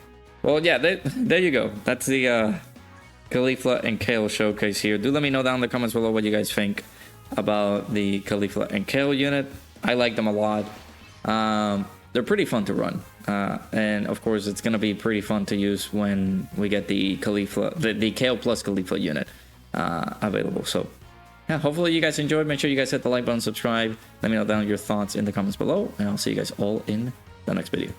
Speaker 1: Well, yeah, there you go. That's the Caulifla and Kale showcase here. Do let me know down in the comments below what you guys think about the Caulifla and Kale unit. I like them a lot. They're pretty fun to run, and of course it's going to be pretty fun to use when we get the Caulifla, the Kale plus Caulifla unit available. So yeah, hopefully you guys enjoyed. Make sure you guys hit the like button, subscribe. Let me know down your thoughts in the comments below, and I'll see you guys all in the next video.